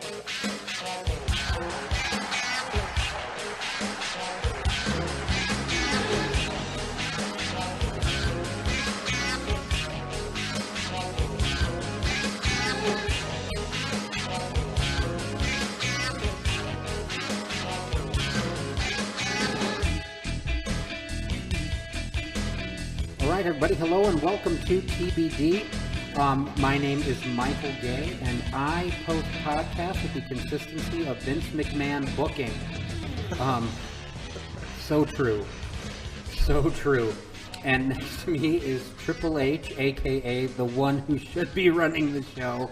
All right, everybody, hello and welcome to TBD. My name is Michael Gay, and I post podcasts with the consistency of Vince McMahon booking. So true. So true. And next to me is Triple H, a.k.a. the one who should be running the show,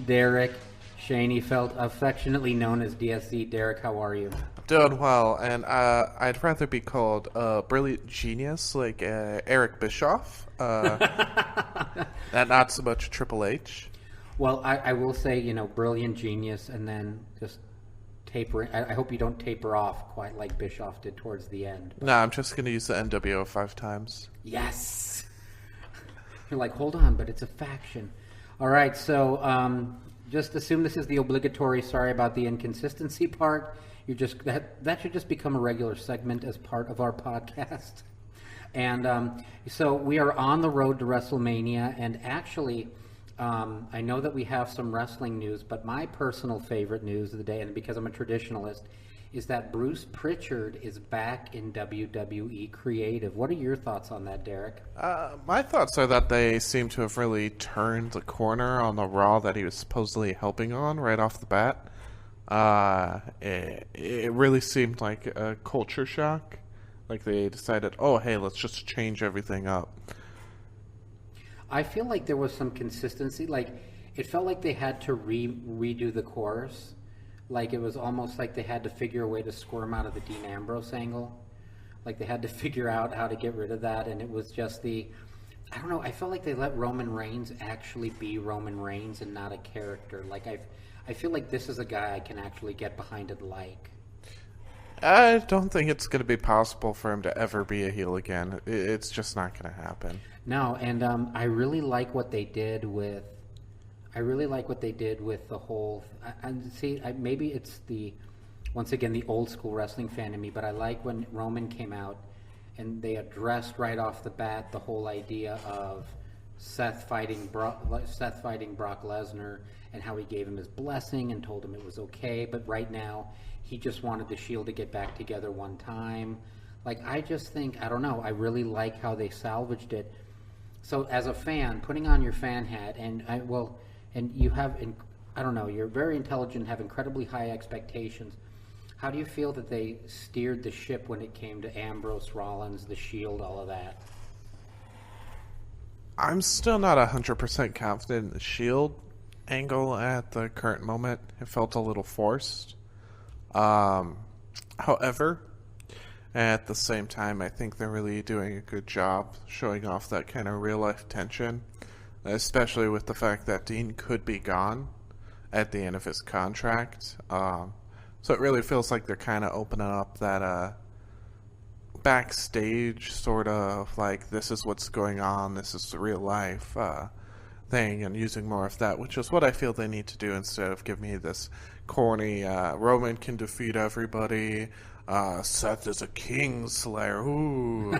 Derek Schoenfeld, affectionately known as DSC. Derek, how are you? Doing well, and I'd rather be called a brilliant genius like Eric Bischoff, and not so much Triple H. Well, I will say, brilliant genius, and then just taper. I hope you don't taper off quite like Bischoff did towards the end. No, I'm just going to use the NWO 5 times. Yes! You're like, hold on, but it's a faction. All right, so just assume this is the obligatory sorry about the inconsistency part. You just that should just become a regular segment as part of our podcast. And so we are on the road to WrestleMania, and actually, I know that we have some wrestling news, but my personal favorite news of the day, and because I'm a traditionalist, is that Bruce Pritchard is back in WWE Creative. What are your thoughts on that, Derek? My thoughts are that they seem to have really turned the corner on the Raw that he was supposedly helping on right off the bat. It really seemed like a culture shock. Like they decided, oh, hey, let's just change everything up. I feel like there was some consistency. Like, it felt like they had to redo the chorus. Like, it was almost like they had to figure a way to squirm out of the Dean Ambrose angle. Like, they had to figure out how to get rid of that, and it was just I don't know, I felt like they let Roman Reigns actually be Roman Reigns and not a character. Like, I feel like this is a guy I can actually get behind and like. I don't think it's going to be possible for him to ever be a heel again. It's just not going to happen. No, and I really like what they did with. I really like what they did with the whole. Maybe it's once again the old school wrestling fan in me, but I like when Roman came out and they addressed right off the bat the whole idea of Seth fighting Brock Lesnar, and how he gave him his blessing and told him it was okay, but right now he just wanted the Shield to get back together one time. Like, I just think, I don't know, I really like how they salvaged it. So as a fan, putting on your fan hat, and you have, I don't know, you're very intelligent, have incredibly high expectations. How do you feel that they steered the ship when it came to Ambrose, Rollins, the Shield, all of that? I'm still not 100% confident in the Shield angle at the current moment. It felt a little forced. However, at the same time, I think they're really doing a good job showing off that kind of real-life tension, especially with the fact that Dean could be gone at the end of his contract. So it really feels like they're kind of opening up that backstage sort of like, this is what's going on, this is the real life thing, and using more of that, which is what I feel they need to do instead of give me this corny Roman can defeat everybody, Seth is a king slayer, ooh.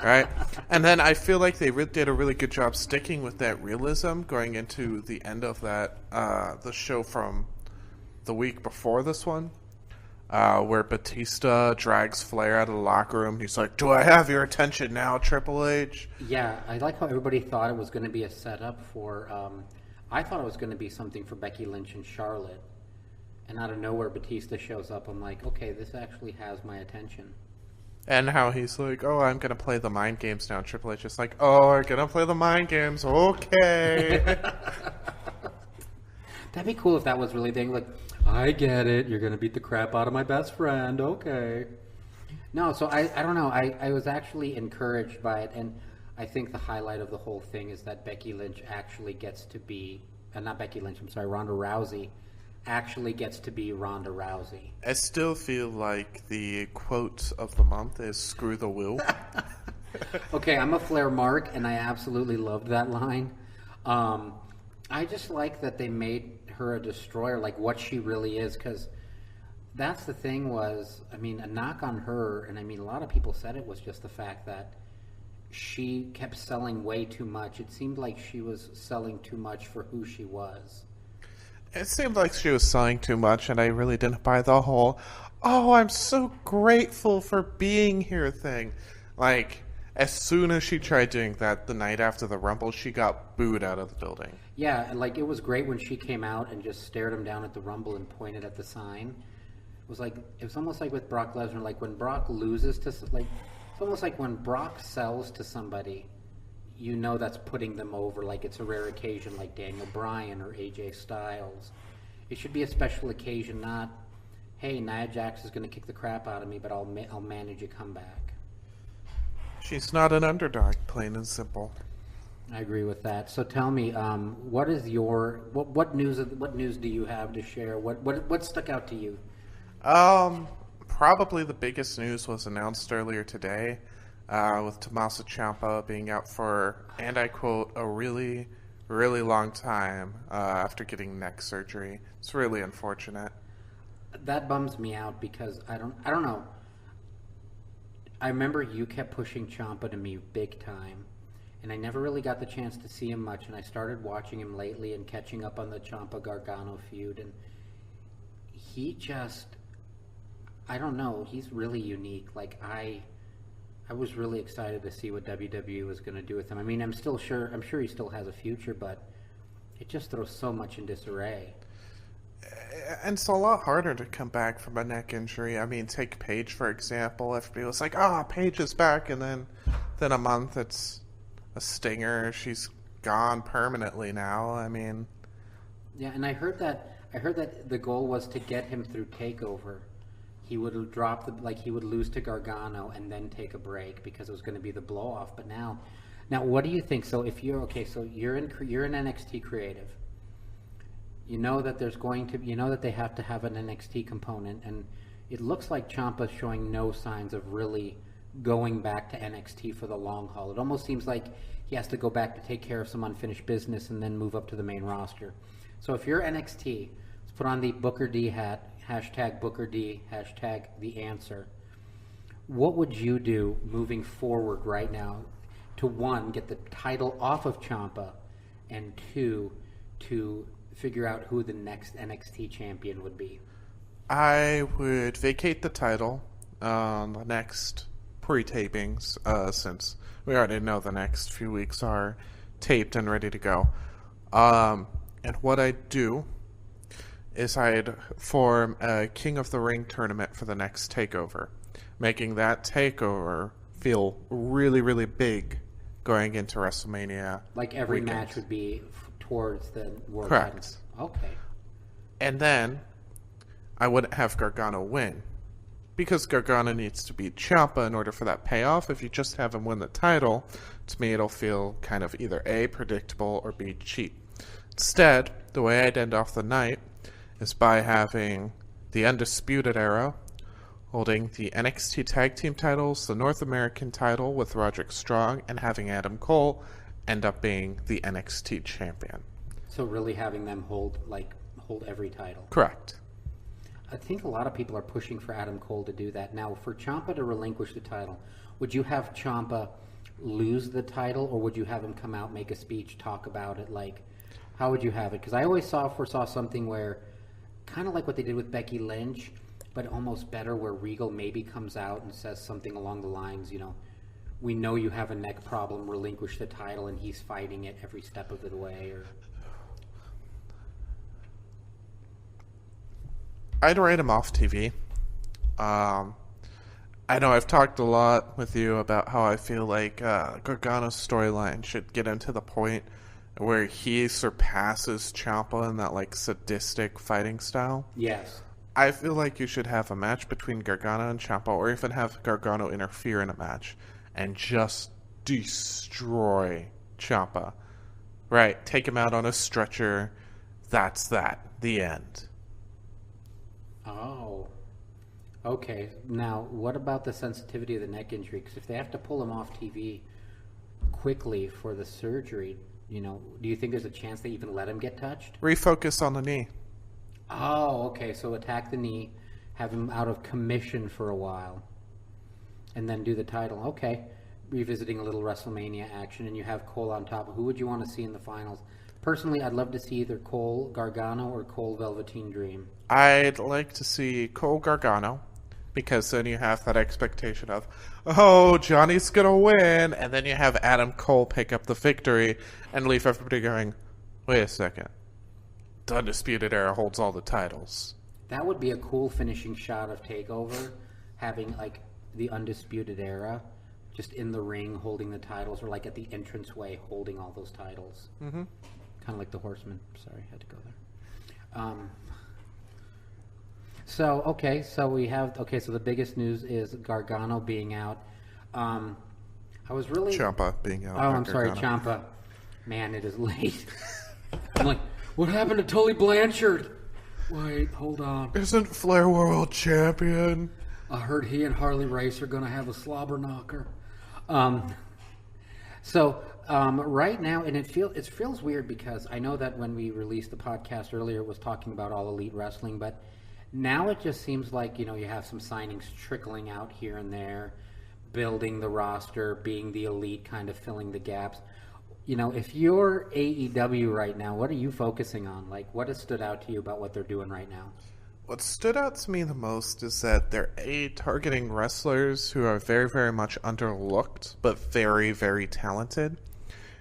Right? And then I feel like they did a really good job sticking with that realism going into the end of that the show from the week before this one, where Batista drags Flair out of the locker room. He's like, do I have your attention now, Triple H? Yeah, I like how everybody thought it was going to be a setup for, I thought it was going to be something for Becky Lynch and Charlotte. And out of nowhere, Batista shows up. I'm like, okay, this actually has my attention. And how he's like, oh, I'm going to play the mind games now. Triple H is like, oh, we're going to play the mind games. Okay. That'd be cool if that was really thing. Like, I get it. You're going to beat the crap out of my best friend. Okay. No, so I don't know. I was actually encouraged by it. And I think the highlight of the whole thing is that Becky Lynch actually gets to be, not Becky Lynch, I'm sorry, Ronda Rousey actually gets to be Ronda Rousey. I still feel like the quote of the month is screw the will. Okay, I'm a Flair mark, and I absolutely loved that line. I just like that they made her a destroyer, like what she really is, because that's the thing was, I mean, a knock on her, and I mean, a lot of people said it was just the fact that she kept selling way too much. It seemed like she was selling too much for who she was. It seemed like she was selling too much, and I really didn't buy the whole, oh, I'm so grateful for being here thing. Like, as soon as she tried doing that the night after the Rumble, she got booed out of the building. Yeah, and like it was great when she came out and just stared him down at the Rumble and pointed at the sign. It was almost like with Brock Lesnar, like when Brock loses to like it's almost like when Brock sells to somebody, you know that's putting them over. Like it's a rare occasion, like Daniel Bryan or AJ Styles. It should be a special occasion, not hey, Nia Jax is going to kick the crap out of me, but I'll manage a comeback. She's not an underdog, plain and simple. I agree with that. So tell me, what is your what news do you have to share? What stuck out to you? Probably the biggest news was announced earlier today, with Tommaso Ciampa being out for, and I quote, a really, really long time after getting neck surgery. It's really unfortunate. That bums me out because I don't know. I remember you kept pushing Ciampa to me big time, and I never really got the chance to see him much. And I started watching him lately and catching up on the Ciampa Gargano feud, and he just, I don't know, he's really unique. Like I was really excited to see what WWE was going to do with him. I mean, I'm sure he still has a future, but it just throws so much in disarray. And it's a lot harder to come back from a neck injury. I mean, take Paige, for example. Everybody was like, oh, Paige is back. And then a month, it's a stinger. She's gone permanently now. I mean... Yeah, and I heard that the goal was to get him through TakeOver. He would he would lose to Gargano and then take a break because it was going to be the blow-off. But now what do you think? So if you're... Okay, so you're in NXT Creative. You know that they have to have an NXT component, and it looks like Ciampa's showing no signs of really going back to NXT for the long haul. It almost seems like he has to go back to take care of some unfinished business and then move up to the main roster. So if you're NXT, let's put on the Booker D hat, hashtag Booker D, hashtag the answer. What would you do moving forward right now to, one, get the title off of Ciampa, and two, to figure out who the next NXT champion would be? I would vacate the title on the next pre-tapings, since we already know the next few weeks are taped and ready to go. And what I'd do is I'd form a King of the Ring tournament for the next TakeOver, making that TakeOver feel really, really big going into WrestleMania. Like every match would be towards the world Correct. title. Okay. And then I wouldn't have Gargano win, because Gargano needs to beat Ciampa in order for that payoff. If you just have him win the title, to me it'll feel kind of either A, predictable, or B, cheap. Instead, the way I'd end off the night is by having the Undisputed Era holding the NXT Tag Team titles, the North American title with Roderick Strong, and having Adam Cole end up being the NXT champion. So really having them hold every title. Correct. I think a lot of people are pushing for Adam Cole to do that. Now, for Ciampa to relinquish the title, would you have Ciampa lose the title, or would you have him come out, make a speech, talk about it? Like, how would you have it? Because I always foresaw something where, kind of like what they did with Becky Lynch, but almost better, where Regal maybe comes out and says something along the lines, we know you have a neck problem, relinquish the title, and he's fighting it every step of the way. Or I'd write him off TV. I know I've talked a lot with you about how I feel like Gargano's storyline should get into the point where he surpasses Ciampa in that sadistic fighting style. Yes. I feel like you should have a match between Gargano and Ciampa, or even have Gargano interfere in a match and just destroy Ciampa. Right, take him out on a stretcher. That's that. The end. Oh. Okay. Now, what about the sensitivity of the neck injury? Because if they have to pull him off TV quickly for the surgery, do you think there's a chance they even let him get touched? Refocus on the knee. Oh, okay. So attack the knee, have him out of commission for a while, and then do the title. Okay. Revisiting a little WrestleMania action, and you have Cole on top. Who would you want to see in the finals? Personally, I'd love to see either Cole Gargano or Cole Velveteen Dream. I'd like to see Cole Gargano, because then you have that expectation of, oh, Johnny's going to win, and then you have Adam Cole pick up the victory and leave everybody going, wait a second, the Undisputed Era holds all the titles. That would be a cool finishing shot of TakeOver, having like the Undisputed Era just in the ring holding the titles, or like at the entranceway holding all those titles. Mm-hmm. Kind of like the Horsemen. Sorry, I had to go there. So the biggest news is Gargano being out. I was really... Ciampa being out. Oh, I'm sorry, Ciampa. Man, it is late. I'm like, what happened to Tully Blanchard? Wait, hold on. Isn't Flair world champion? I heard he and Harley Race are going to have a slobber knocker. Right now, and it feels weird because I know that when we released the podcast earlier, it was talking about All Elite Wrestling, but now it just seems like, you have some signings trickling out here and there, building the roster, being the elite, kind of filling the gaps. If you're AEW right now, what are you focusing on? Like, what has stood out to you about what they're doing right now? What stood out to me the most is that they're targeting wrestlers who are very, very much underlooked, but very, very talented.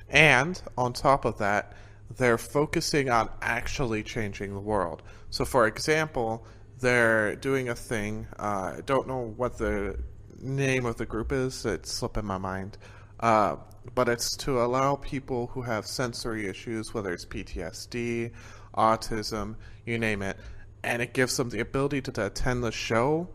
And on top of that, they're focusing on actually changing the world. So, for example, they're doing a thing. I don't know what the name of the group is. It's slipping my mind. But it's to allow people who have sensory issues, whether it's PTSD, autism, you name it, and it gives them the ability to attend the show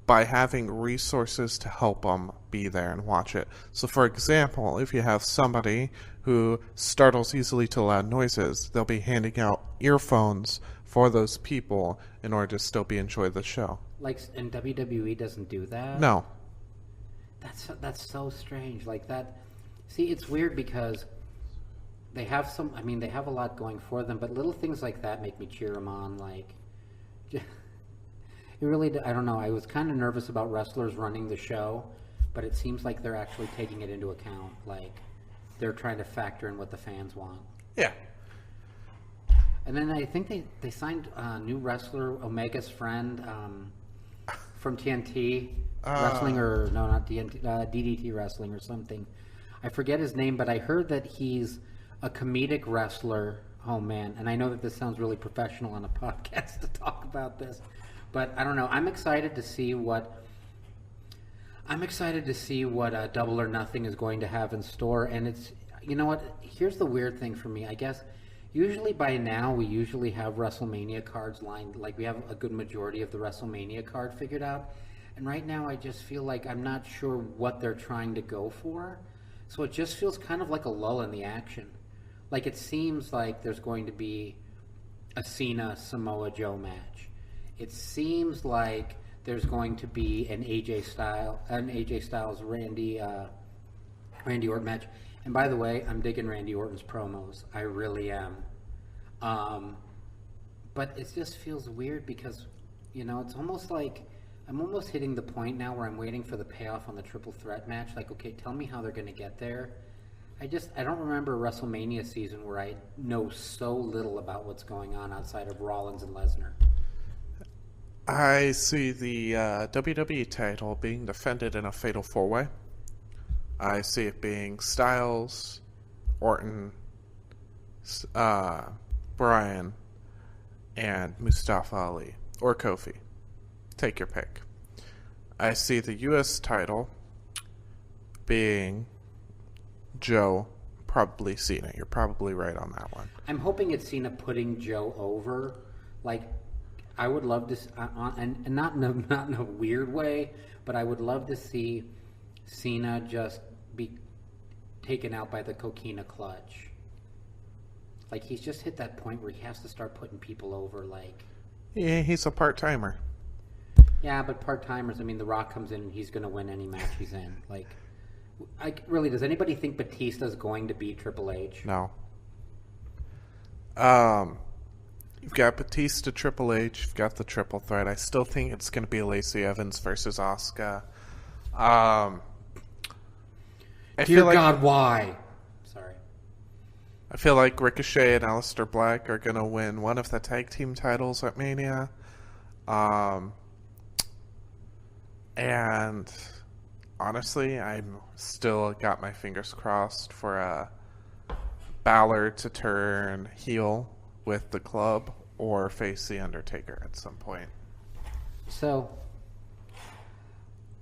by having resources to help them be there and watch it. So, for example, if you have somebody who startles easily to loud noises, they'll be handing out earphones for those people in order to still enjoy the show. Like, and WWE doesn't do that? No. That's so strange. Like that. See, it's weird because they have they have a lot going for them, but little things like that make me cheer them on. Like, it really, I don't know. I was kind of nervous about wrestlers running the show, but it seems like they're actually taking it into account. Like, they're trying to factor in what the fans want. Yeah. And then I think they signed a new wrestler, Omega's friend, from TNT Wrestling, or no, not TNT, DDT Wrestling or something. I forget his name, but I heard that he's a comedic wrestler. Oh man, and I know that this sounds really professional on a podcast to talk about this, but I don't know. I'm excited to see what Double or Nothing is going to have in store. And it's, you know what? Here's the weird thing for me. I guess usually by now we usually have WrestleMania cards lined. Like, we have a good majority of the WrestleMania card figured out. And right now I just feel like I'm not sure what they're trying to go for. So it just feels kind of like a lull in the action. Like, it seems like there's going to be a Cena Samoa Joe match. It seems like there's going to be an AJ Styles Randy Orton match. And by the way, I'm digging Randy Orton's promos. I really am. But it just feels weird because, it's almost like I'm almost hitting the point now where I'm waiting for the payoff on the triple threat match. Like, okay, tell me how they're going to get there. I don't remember a WrestleMania season where I know so little about what's going on outside of Rollins and Lesnar. I see the WWE title being defended in a fatal four-way. I see it being Styles, Orton, Bryan, and Mustafa Ali, or Kofi. Take your pick. I see the U.S. title being Joe, probably Cena. You're probably right on that one. I'm hoping it's Cena putting Joe over. Like, I would love to, and not in a weird way, but I would love to see Cena just be taken out by the coquina clutch. Like, he's just hit that point where he has to start putting people over. Like, yeah, he's a part-timer. Yeah, but part-timers, The Rock comes in and he's going to win any match he's in. Like, really, does anybody think Batista's going to beat Triple H? No. You've got Batista, Triple H. You've got the triple threat. I still think it's going to be Lacey Evans versus Asuka. Dear God, why? Sorry. I feel like Ricochet and Aleister Black are going to win one of the tag team titles at Mania. And honestly, I'm still got my fingers crossed for Balor to turn heel with the club or face The Undertaker at some point. So,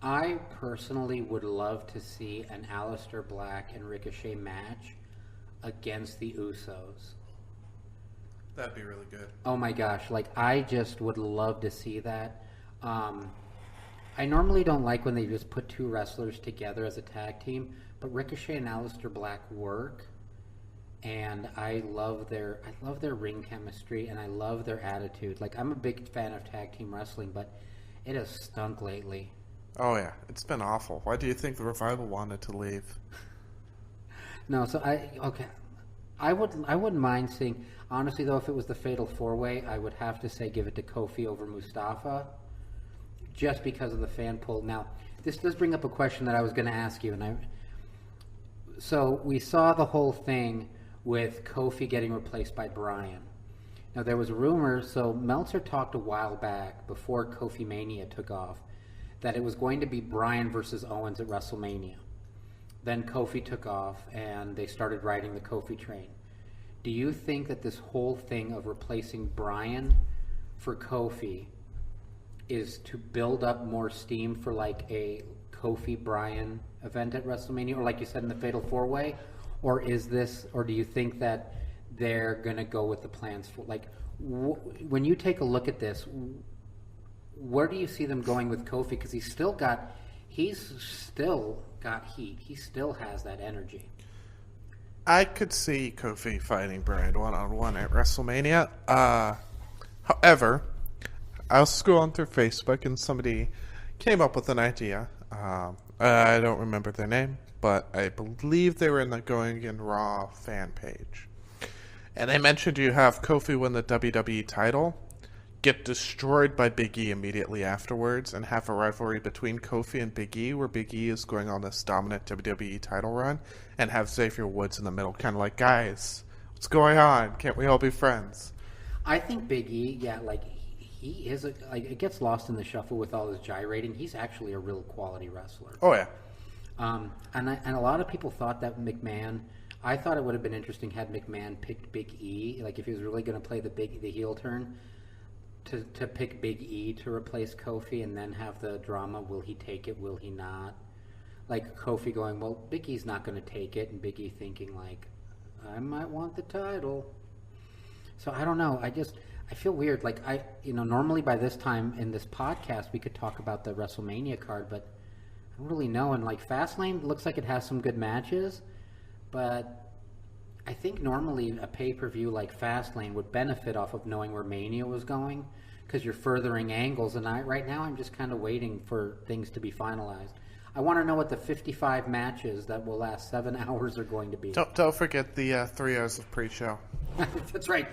I personally would love to see an Aleister Black and Ricochet match against the Usos. That'd be really good. Oh my gosh, like I just would love to see that. I normally don't like when they just put two wrestlers together as a tag team, but Ricochet and Aleister Black work, and I love their ring chemistry and I love their attitude. Like I'm a big fan of tag team wrestling, but it has stunk lately. Oh yeah, it's been awful. Why do you think the Revival wanted to leave? No, so I wouldn't mind seeing. Honestly, though, if it was the Fatal 4-Way, I would have to say give it to Kofi over Mustafa, just because of the fan pull. Now, this does bring up a question that I was going to ask you, so we saw the whole thing with Kofi getting replaced by Bryan. Now, there was rumors. So Meltzer talked a while back before Kofi Mania took off that it was going to be Bryan versus Owens at WrestleMania. Then Kofi took off, and they started riding the Kofi train. Do you think that this whole thing of replacing Bryan for Kofi is to build up more steam for like a Kofi-Bryan event at WrestleMania, or like you said in the Fatal 4-Way? Or do you think that they're going to go with the plans for, like, when you take a look at this, where do you see them going with Kofi? Because he's still got heat. He still has that energy. I could see Kofi fighting Bryan one-on-one at WrestleMania. However, I was scrolling through Facebook and somebody came up with an idea. I don't remember their name, but I believe they were in the Going in Raw fan page. And they mentioned you have Kofi win the WWE title, get destroyed by Big E immediately afterwards, and have a rivalry between Kofi and Big E, where Big E is going on this dominant WWE title run, and have Xavier Woods in the middle, kind of like, guys, what's going on? Can't we all be friends? I think Big E, he is it gets lost in the shuffle with all his gyrating. He's actually a real quality wrestler. Oh yeah. And a lot of people thought that McMahon. I thought it would have been interesting had McMahon picked Big E, like if he was really going to play the heel turn. To pick Big E to replace Kofi and then have the drama, will he take it, will he not? Like Kofi going, well, Big E's not going to take it, and Big E thinking like, I might want the title. So I don't know. I feel weird. Like normally by this time in this podcast we could talk about the WrestleMania card, but I don't really know. And like Fastlane looks like it has some good matches, but I think normally a pay-per-view like Fastlane would benefit off of knowing where Mania was going, because you're furthering angles, and right now I'm just kind of waiting for things to be finalized. I want to know what the 55 matches that will last 7 hours are going to be. Don't forget the 3 hours of pre-show. That's right.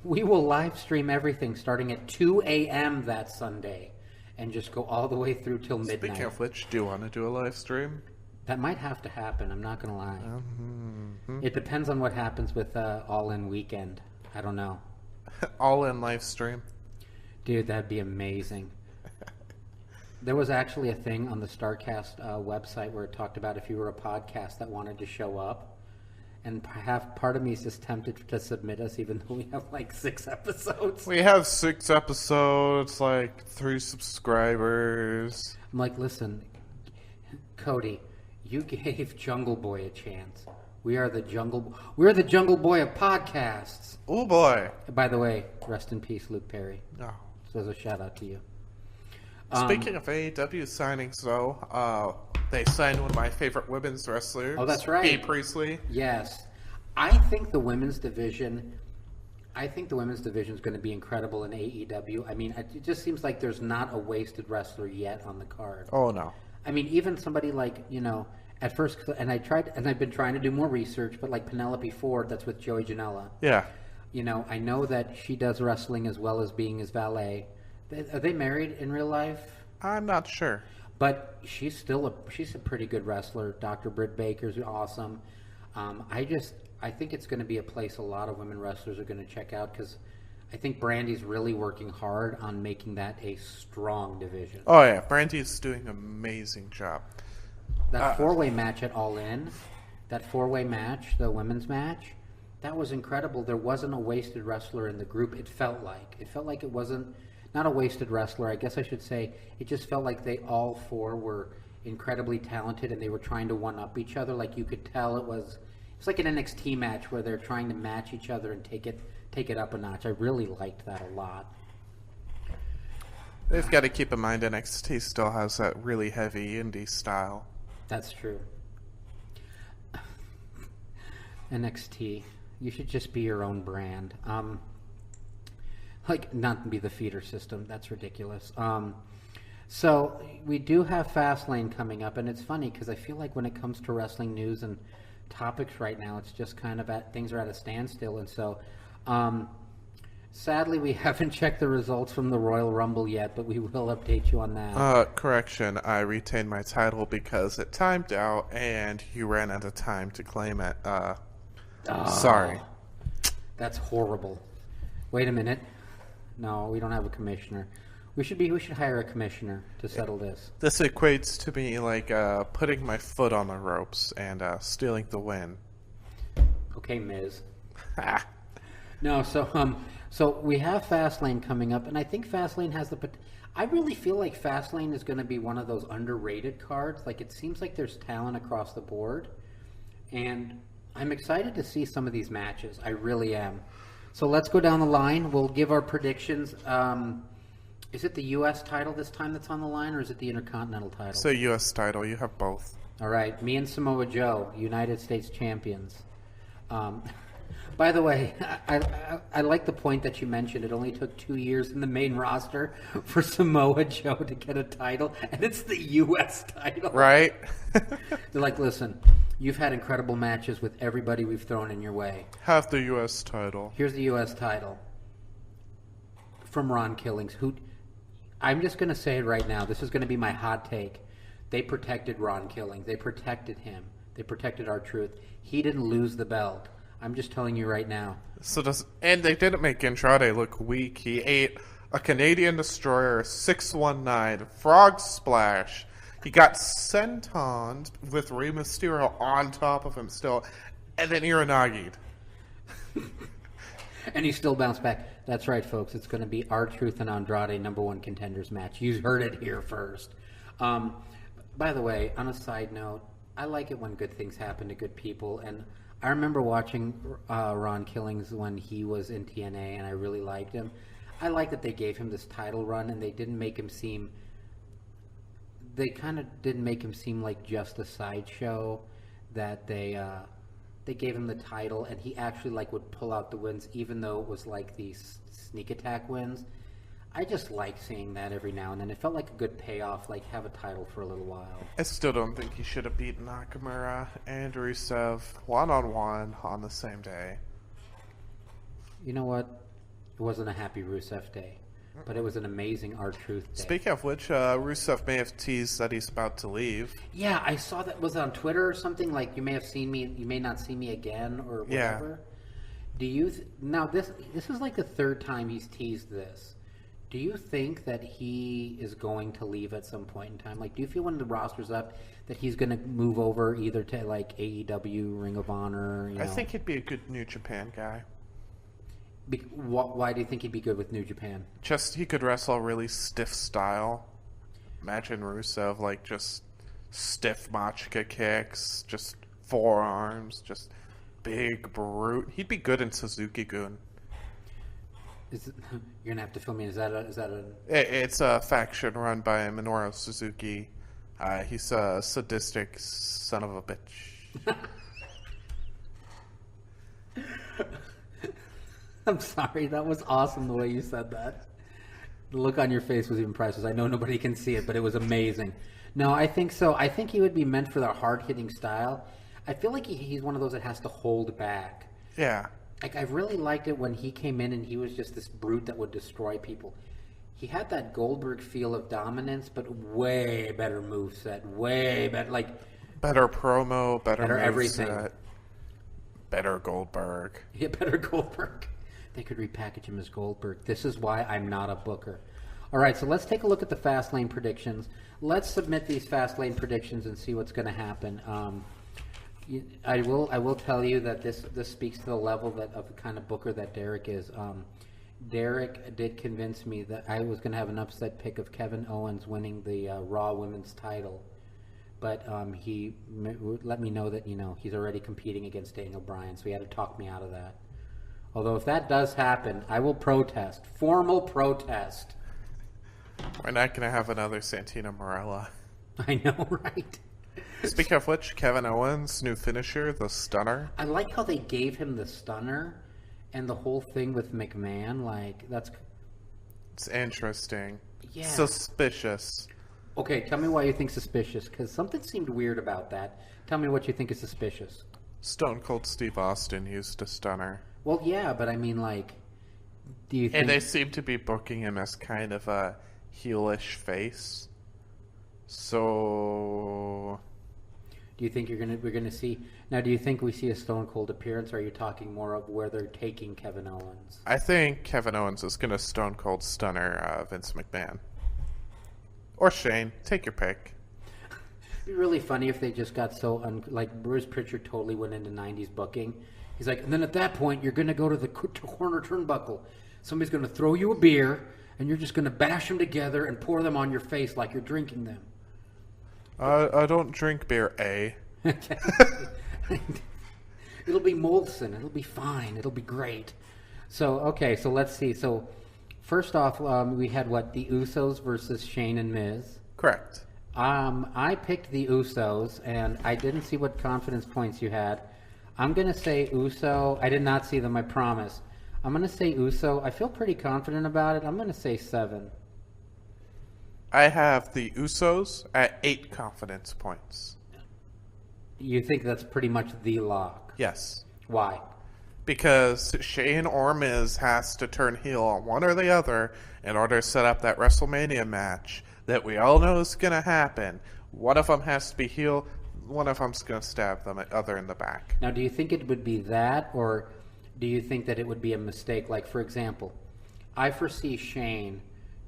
We will live stream everything starting at 2 a.m. that Sunday and just go all the way through till midnight. Speaking of which, do you want to do a live stream? That might have to happen. I'm not going to lie. It depends on what happens with All In Weekend. I don't know. All In live stream? Dude, that'd be amazing. There was actually a thing on the StarCast website where it talked about if you were a podcast that wanted to show up. And part of me is just tempted to submit us, even though we have like 6 episodes. We have 6 episodes, like 3 subscribers. I'm like, listen, Cody, you gave Jungle Boy a chance. We're the Jungle Boy of podcasts. Oh boy! By the way, rest in peace, Luke Perry. Oh. So there's a shout out to you. Speaking of AEW signings, though, they signed one of my favorite women's wrestlers. Oh, that's right, Bea Priestley. Yes, I think the women's division is going to be incredible in AEW. I mean, it just seems like there's not a wasted wrestler yet on the card. Oh no. I mean, even somebody like, At first, and I tried, and I've been trying to do more research, but like Penelope Ford, that's with Joey Janela. Yeah. You know, I know that she does wrestling as well as being his valet. Are they married in real life? I'm not sure. But she's a pretty good wrestler. Dr. Britt Baker's awesome. I think it's going to be a place a lot of women wrestlers are going to check out because I think Brandy's really working hard on making that a strong division. Oh yeah, Brandy's doing an amazing job. That four-way match at All In, that four-way match, the women's match, that was incredible. There wasn't a wasted wrestler in the group. It felt like it wasn't not a wasted wrestler. I guess I should say it just felt like they all four were incredibly talented and they were trying to one-up each other. Like you could tell it's like an NXT match where they're trying to match each other and take it up a notch. I really liked that a lot. They've got to keep in mind NXT still has that really heavy indie style. That's true. NXT. You should just be your own brand. Like, not be the feeder system. That's ridiculous. So, we do have Fastlane coming up, and it's funny because I feel like when it comes to wrestling news and topics right now, it's just kind of things are at a standstill. And so, sadly, we haven't checked the results from the Royal Rumble yet, but we will update you on that. Correction, I retained my title because it timed out and you ran out of time to claim it. Sorry. That's horrible. Wait a minute. No, we don't have a commissioner. We should hire a commissioner to settle this. This equates to me like putting my foot on the ropes and stealing the win. Okay, Miz. No, so we have Fastlane coming up, and I think Fastlane has I really feel like Fastlane is going to be one of those underrated cards. Like, it seems like there's talent across the board, and I'm excited to see some of these matches. I really am. So let's go down the line. We'll give our predictions. Is it the U.S. title this time that's on the line, or is it the Intercontinental title? It's a U.S. title. You have both. All right. Me and Samoa Joe, United States champions. By the way, I like the point that you mentioned. It only took 2 years in the main roster for Samoa Joe to get a title, and it's the U.S. title. Right? They're like, listen, you've had incredible matches with everybody we've thrown in your way. Have the U.S. title. Here's the U.S. title from Ron Killings. I'm just going to say it right now. This is going to be my hot take. They protected Ron Killings. They protected him. They protected R-Truth. He didn't lose the belt. I'm just telling you right now. And they didn't make Andrade look weak. He ate a Canadian Destroyer, 619, Frog Splash. He got sentoned with Rey Mysterio on top of him still, and then Iranagi'd. And he still bounced back. That's right, folks. It's going to be R-Truth and Andrade #1 contenders match. You heard it here first. By the way, on a side note, I like it when good things happen to good people, and I remember watching Ron Killings when he was in TNA, and I really liked him. I like that they gave him this title run, and they didn't make him seem... They kind of didn't make him seem like just a sideshow. That they gave him the title, and he actually would pull out the wins, even though it was like these sneak attack wins. I just like seeing that every now and then. It felt like a good payoff, like have a title for a little while. I still don't think he should have beaten Nakamura and Rusev one-on-one on the same day. You know what? It wasn't a happy Rusev day, but it was an amazing R-Truth day. Speaking of which, Rusev may have teased that he's about to leave. Yeah, I saw that. Was it on Twitter or something? Like, you may have seen me, you may not see me again, or whatever. Yeah. Do you... Now, this is like the third time he's teased this. Do you think that he is going to leave at some point in time? Like, do you feel when the roster's up that he's going to move over either to, like, AEW, Ring of Honor? I think he'd be a good New Japan guy. Why do you think he'd be good with New Japan? Just, he could wrestle a really stiff style. Imagine Rusev, like, just stiff Machika kicks, just forearms, just big brute. He'd be good in Suzuki-gun. You're gonna have to fill me in. Is that a? It's a faction run by Minoru Suzuki. He's a sadistic son of a bitch. I'm sorry. That was awesome the way you said that. The look on your face was even priceless. I know nobody can see it, but it was amazing. No, I think so. I think he would be meant for the hard-hitting style. I feel like he's one of those that has to hold back. Yeah. Like, I really liked it when he came in and he was just this brute that would destroy people. He had that Goldberg feel of dominance, but way better moveset. Way better, like... Better promo, better everything. moveset, better Goldberg. Yeah, better Goldberg. They could repackage him as Goldberg. This is why I'm not a booker. All right, so let's take a look at the Fastlane predictions. Let's submit these Fastlane predictions and see what's going to happen. I will tell you that this speaks to the level of the kind of booker that Derek is. Derek did convince me that I was going to have an upset pick of Kevin Owens winning the Raw Women's title, but he let me know that he's already competing against Daniel Bryan, so he had to talk me out of that. Although if that does happen, I will protest. Formal protest. We're not going to have another Santino Marella. I know, right? Speaking of which, Kevin Owens' new finisher, the Stunner. I like how they gave him the Stunner and the whole thing with McMahon. Like, that's... It's interesting. Yeah. Suspicious. Okay, tell me why you think suspicious, because something seemed weird about that. Tell me what you think is suspicious. Stone Cold Steve Austin used a Stunner. Well, yeah, but I mean, like, do you think... And they seem to be booking him as kind of a heelish face. So... Do you think we're gonna see... Now, do you think we see a Stone Cold appearance, or are you talking more of where they're taking Kevin Owens? I think Kevin Owens is going to Stone Cold Stunner Vince McMahon. Or Shane. Take your pick. It'd be really funny if they just got so... like, Bruce Pritchard totally went into 90s booking. He's like, and then at that point, you're going to go to the corner turnbuckle. Somebody's going to throw you a beer, and you're just going to bash them together and pour them on your face like you're drinking them. I don't drink beer, A. It'll be Molson. It'll be fine. It'll be great. So, okay, so let's see. So, first off, we had the Usos versus Shane and Miz. Correct. I picked the Usos, and I didn't see what confidence points you had. I'm going to say Uso. I did not see them, I promise. I'm going to say Uso. I feel pretty confident about it. I'm going to say 7. I have the Usos at 8 confidence points. You think that's pretty much the lock? Yes. Why? Because Shane or Miz has to turn heel on one or the other in order to set up that WrestleMania match that we all know is going to happen. One of them has to be heel. One of them's going to stab the other in the back. Now, do you think it would be that, or do you think that it would be a mistake? Like, for example, I foresee Shane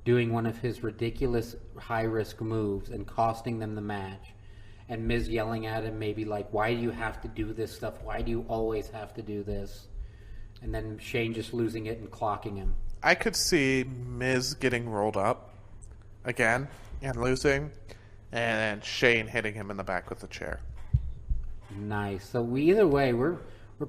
doing one of his ridiculous high-risk moves and costing them the match, and Miz yelling at him maybe like, why do you have to do this stuff? Why do you always have to do this? And then Shane just losing it and clocking him. I could see Miz getting rolled up again and losing, and Shane hitting him in the back with a chair. Nice. So either way, we're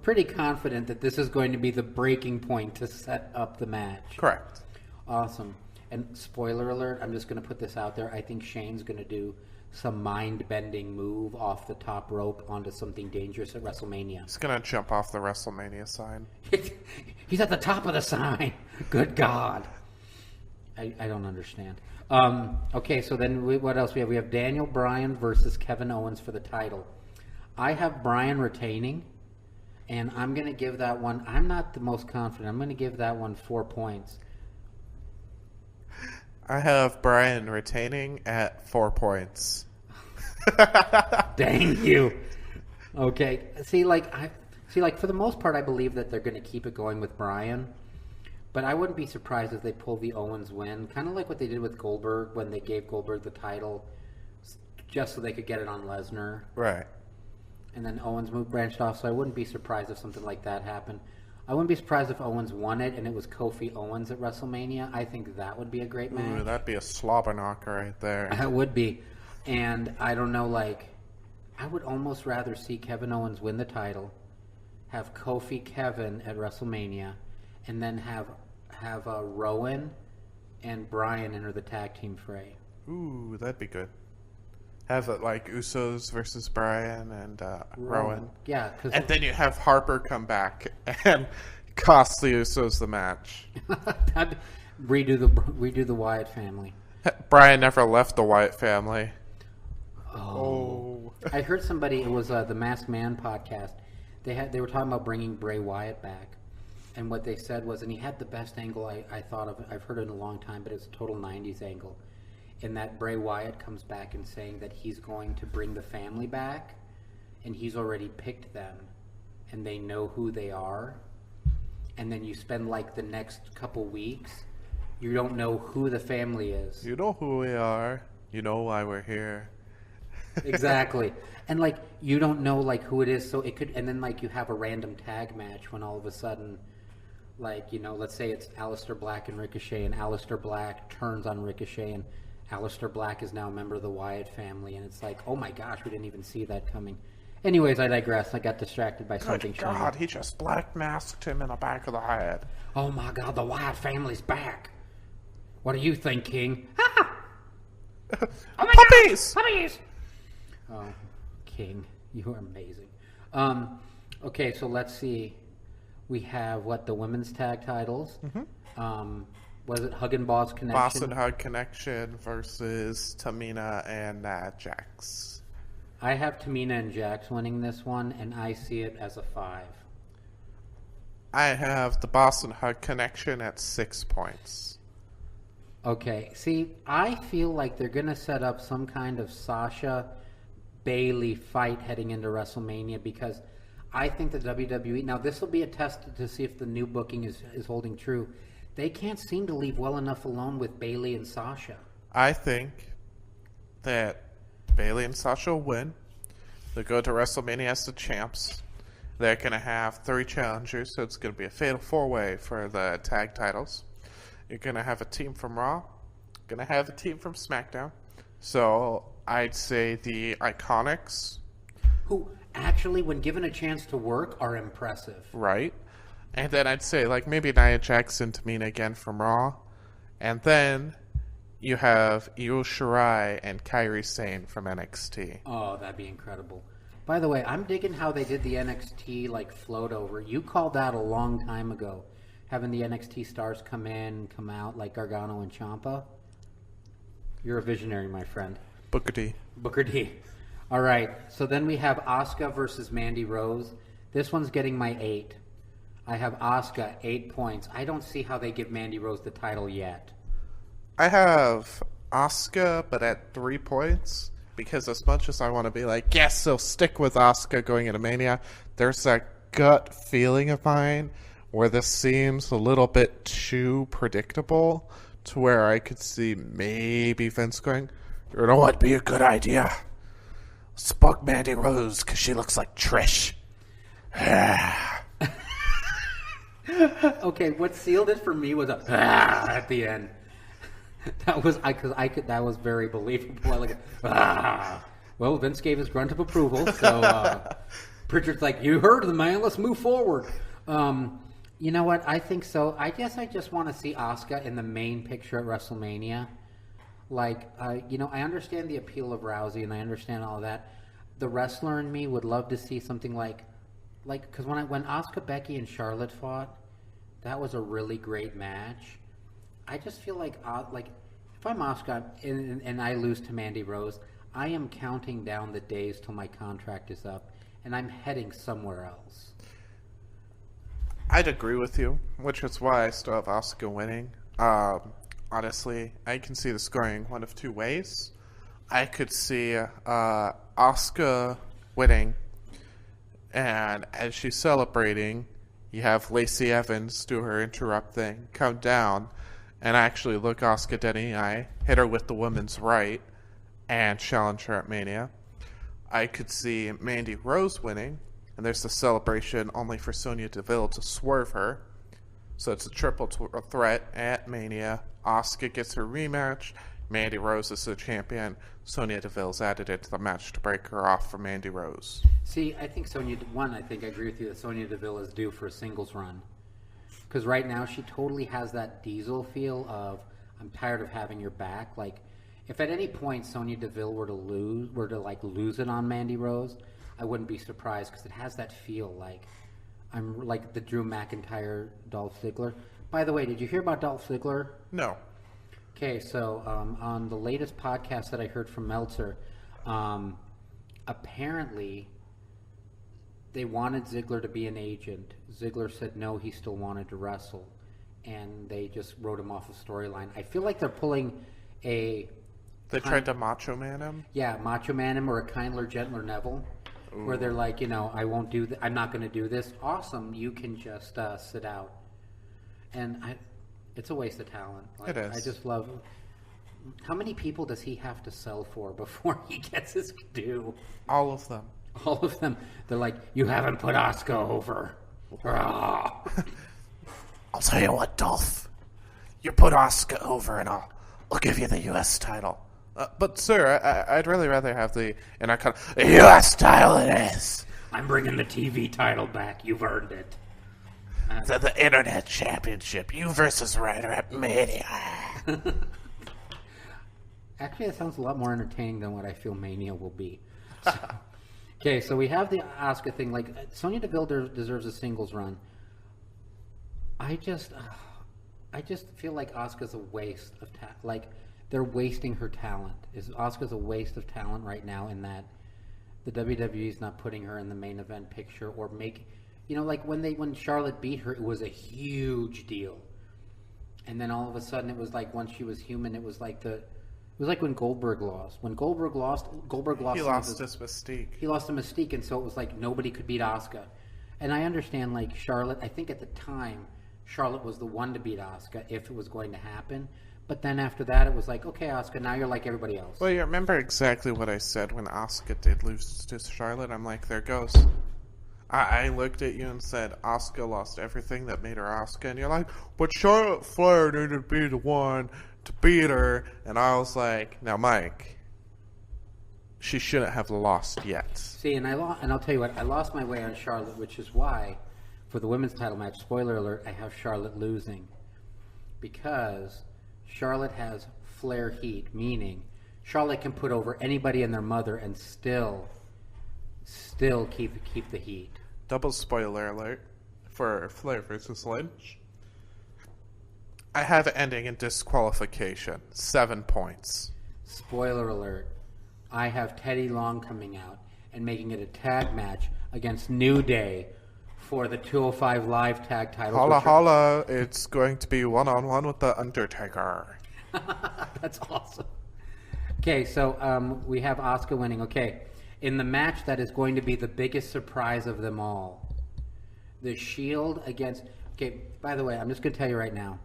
pretty confident that this is going to be the breaking point to set up the match. Correct. Awesome. And spoiler alert, I'm just going to put this out there. I think Shane's going to do some mind-bending move off the top rope onto something dangerous at WrestleMania. He's going to jump off the WrestleMania sign. He's at the top of the sign. Good God. I don't understand. Okay, so then what else we have? We have Daniel Bryan versus Kevin Owens for the title. I have Bryan retaining, and I'm going to give that one... I'm not the most confident. I'm going to give that one 4 points. I have Bryan retaining at 4 points. Dang you. Okay. See, for the most part, I believe that they're going to keep it going with Bryan. But I wouldn't be surprised if they pull the Owens win. Kind of like what they did with Goldberg when they gave Goldberg the title just so they could get it on Lesnar. Right. And then Owens branched off, so I wouldn't be surprised if something like that happened. I wouldn't be surprised if Owens won it and it was Kofi Owens at WrestleMania. I think that would be a great match. Ooh, that'd be a slobber knocker right there. That would be. And I don't know, I would almost rather see Kevin Owens win the title, have Kofi Kevin at WrestleMania, and then have Rowan and Bryan enter the tag team fray. Ooh, that'd be good. Have it like Usos versus Bryan and Rowan. Yeah. And then you have Harper come back and cost the Usos the match. redo the Wyatt family. Brian never left the Wyatt family. Oh. I heard somebody. It was the Masked Man podcast. They were talking about bringing Bray Wyatt back, and what they said was, and he had the best angle I thought of. I've heard it in a long time, but it's a total '90s angle. In that Bray Wyatt comes back and saying that he's going to bring the family back, and he's already picked them, and they know who they are. And then you spend like the next couple weeks, you don't know who the family is. You know who we are. You know why we're here. Exactly. And like you don't know like who it is, so it could, and then like you have a random tag match when all of a sudden, like, you know, let's say it's Aleister Black and Ricochet, and Aleister Black turns on Ricochet, and Aleister Black is now a member of the Wyatt family, and it's like, oh my gosh, we didn't even see that coming. Anyways, I digress. I got distracted by something. Good God, he just black masked him in the back of the head. Oh my God, the Wyatt family's back. What do you think, King? Ha! Oh my Puppies! God, puppies! Oh, King, you are amazing. Okay, so let's see. We have the women's tag titles. Mm-hmm. Was it Hug and Boss Connection? Boss and Hug Connection versus Tamina and Jax. I have Tamina and Jax winning this one, and I see it as a 5. I have the Boss and Hug Connection at 6 points. Okay, see, I feel like they're going to set up some kind of Sasha Bayley fight heading into WrestleMania, because I think the WWE, now this will be a test to see if the new booking is holding true. They can't seem to leave well enough alone with Bayley and Sasha. I think that Bayley and Sasha will win. They'll go to WrestleMania as the champs. They're going to have 3 challengers, so it's going to be a fatal 4-way for the tag titles. You're going to have a team from Raw, going to have a team from SmackDown. So I'd say the Iconics, who actually, when given a chance to work, are impressive. Right. And then I'd say like maybe Nia Jax and Tamina again from Raw. And then you have Io Shirai and Kairi Sane from NXT. Oh, that'd be incredible. By the way, I'm digging how they did the NXT like float over. You called that a long time ago, having the NXT stars come in, come out like Gargano and Ciampa. You're a visionary, my friend. Booker T. Booker T. All right, so then we have Asuka versus Mandy Rose. This one's getting my 8. I have Asuka, 8 points. I don't see how they give Mandy Rose the title yet. I have Asuka, but at 3 points, because as much as I want to be like, yes, they'll stick with Asuka going into Mania, there's that gut feeling of mine where this seems a little bit too predictable to where I could see maybe Vince going, you know what'd be a good idea? Let's book Mandy Rose because she looks like Trish. Okay, what sealed it for me was a at the end. That was that was very believable. Well, Vince gave his grunt of approval, so Pritchard's like, "You heard the man. Let's move forward." You know what? I think so. I guess I just want to see Asuka in the main picture at WrestleMania. Like, I understand the appeal of Rousey, and I understand all of that. The wrestler in me would love to see something like, because when Asuka, Becky, and Charlotte fought, that was a really great match. I just feel like if I'm Asuka and I lose to Mandy Rose, I am counting down the days till my contract is up, and I'm heading somewhere else. I'd agree with you, which is why I still have Asuka winning. Honestly, I can see the scoring one of 2 ways. I could see Asuka winning, and as she's celebrating, you have Lacey Evans do her interrupt thing, come down, and actually look Asuka dead in the eye, hit her with the woman's right, and challenge her at Mania. I could see Mandy Rose winning, and there's the celebration only for Sonya Deville to swerve her. So it's a triple threat at Mania. Asuka gets her rematch. Mandy Rose is the champion. Sonya Deville's added into the match to break her off from Mandy Rose. See, I think I agree with you that Sonya Deville is due for a singles run. Because right now she totally has that Diesel feel of, I'm tired of having your back. Like, if at any point Sonya Deville were to lose it on Mandy Rose, I wouldn't be surprised, because it has that feel like I'm like the Drew McIntyre, Dolph Ziggler. By the way, did you hear about Dolph Ziggler? No. Okay, so on the latest podcast that I heard from Meltzer, apparently they wanted Ziggler to be an agent. Ziggler said no, he still wanted to wrestle, and they just wrote him off the storyline. I feel like they're pulling a... They tried to Macho Man him? Yeah, Macho Man him or a kindler, gentler Neville, where they're like, I won't do I'm not going to do this. Awesome, you can just sit out. And it's a waste of talent. Like, it is. I just love... How many people does he have to sell for before he gets his due? All of them. All of them. They're like, you haven't put Asuka over. I'll tell you what, Dolph. You put Asuka over and I'll give you the U.S. title. But, sir, I'd really rather have the U.S. title it is. I'm bringing the TV title back. You've earned it. The Internet Championship. You versus Ryder at Mania. Actually, that sounds a lot more entertaining than what I feel Mania will be. Okay, so we have the Asuka thing. Like, Sonya Deville deserves a singles run. I just feel like Asuka's a waste of talent. Like, they're wasting her talent. Asuka's a waste of talent right now in that the WWE's not putting her in the main event picture or like when Charlotte beat her, it was a huge deal. And then all of a sudden it was like once she was human, it was like when Goldberg lost. When Goldberg lost. He lost his mystique. He lost the mystique, and so it was like nobody could beat Asuka. And I understand, like, Charlotte, I think at the time, Charlotte was the one to beat Asuka if it was going to happen. But then after that, it was like, okay, Asuka, now you're like everybody else. Well, you remember exactly what I said when Asuka did lose to Charlotte? I'm like, there goes. I looked at you and said, Asuka lost everything that made her Asuka. And you're like, but Charlotte Flair needed to be the one to beat her. And I was like, now, Mike, she shouldn't have lost yet. See, and I'll tell you what, I lost my way on Charlotte, which is why, for the women's title match, spoiler alert, I have Charlotte losing. Because Charlotte has Flair heat, meaning Charlotte can put over anybody and their mother and still keep the heat. Double spoiler alert for Flair versus Lynch. I have it ending in disqualification. 7 points. Spoiler alert. I have Teddy Long coming out and making it a tag match against New Day for the 205 Live tag titles. Holla holla, it's going to be one-on-one with The Undertaker. That's awesome. Okay, so we have Asuka winning. Okay, in the match that is going to be the biggest surprise of them all, the Shield against... Okay, by the way, I'm just going to tell you right now,